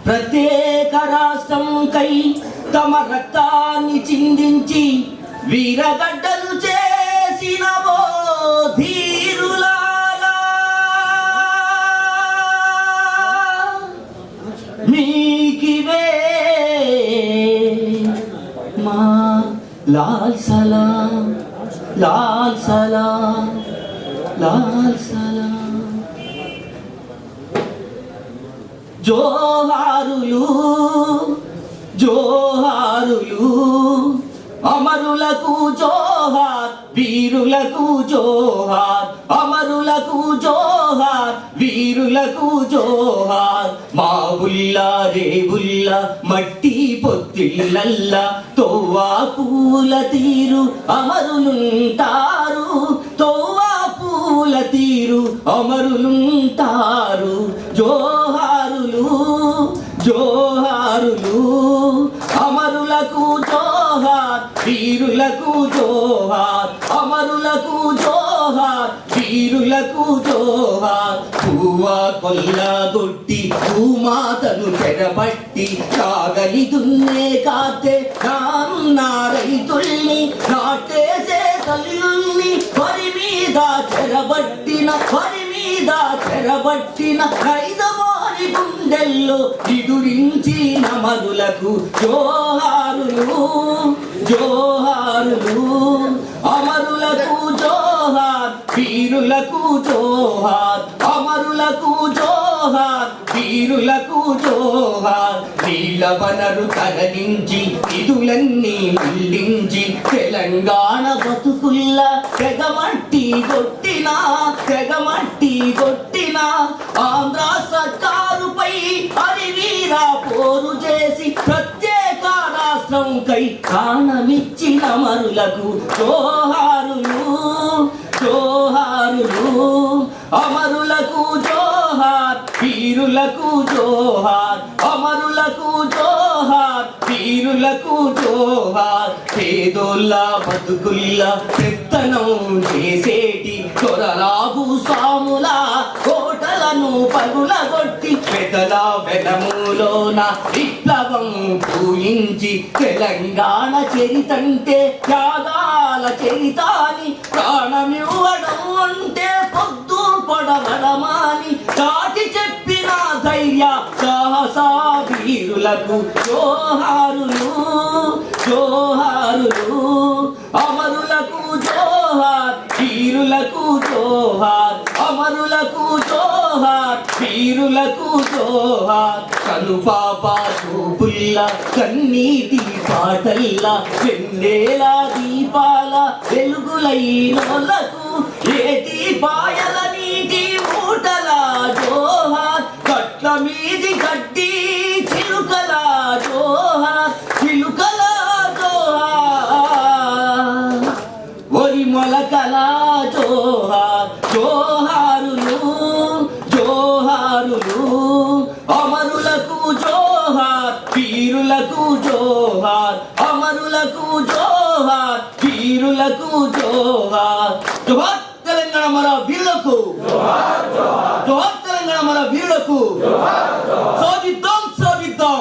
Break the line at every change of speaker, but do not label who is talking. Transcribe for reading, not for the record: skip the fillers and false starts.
ప్రత్యేక రాష్ట్రం కై తమ రక్తాన్ని చిందించి వీరగడ్డలు చేసిన ఓ ధీరులారా, మీకివే మా లాల్ సలాం, లాల్ సలాం, లాల్ సలాం. జోహారులు జోహారులు అమరులకు జోహార్, వీరులకు జోహార్, అమరులకు జోహార్, వీరులకు జోహార్. మా ఉల్లా రేవుల్లా మట్టి పొత్తిళ్ళల్లా తోవా పూల తీరు అమరులుంటారు, తోవా పూల తీరు అమరులుంటారు. జోహారులు జోహారులు అమరులకు జోహార్, వీరులకు జోహార్, అమరులకు జోహార్, వీరులకు జోహార్. పువ్వా కొల్లగొట్టి భూమాతను చెరబట్టి కాగలి దున్నే కాతే నాన్న రైతుల్ని నాటేసే తల్లుల్ని వరి మీద చెరబట్టిన, వరి మీద చెరబట్టిన రైతవారి గుండెల్లో నిదురించిన మరులకు జోహారులు జోహారులు అమరులకు జోహార్, వీరులకు జోహార్, అమరులకు జోహార్, వీరులకు జోహార్. నీళ్ళ వనరు తరలించి నిధులన్నీ మళ్లించి తెలంగాణ బతుకుల్లా తెగమట్టి కొట్టిన, తెగమట్టి కొట్టిన ఆంధ్ర సర్కారుపై అరివీరా పోరు చేసి ప్రత్యేక రాష్ట్రం కై ప్రాణమిచ్చిన మరులకు జోహారులు జోహారులు అమరులకు జోహార్, వీరులకు జోహార్, అమరులకు జోహార్, వీరులకు జోహార్. పేదోళ్ళ బతుకుల్లా పెత్తనం చేసేటి దొరలాగు సాముల కోటలను పగులగొట్టి పెదల వెనములోన విప్లవం పూయించి తెలంగాణ చరితంటే త్యాగాల చరితాని, ప్రాణమివ్వడం అంటే పొద్దు పడవడమాని చాటి చెప్పిన ధైర్య సాహసా వీరులకు జోహారులు జోహారులు అమరులకు జోహార్, వీరులకు జోహార్, అమరులకు జోహార్, వీరులకు జోహార్. కనుపాప చూపుల్ల కన్నీటి పాటల్లా వెన్నెల దీపాల వెలుగులైనోళ్లకు ఏటి పాయల నీటి మూటల జోహార్, కట్ల మీది గడ్డి చిలుకల జోహార్, చిలుకల జోహార్, ఒరి మొలకల జోహార్. జోహారులు జోహారులు అమరులకు జోహార్, వీరులకు జోహార్, అమరులకు జోహార్, వీరులకు జోహార్. జోహార్ తెలంగాణ మన వీరులకు, జోహార్ తెలంగాణ మన వీరులకు. సాధిద్దాం సాధిద్దాం,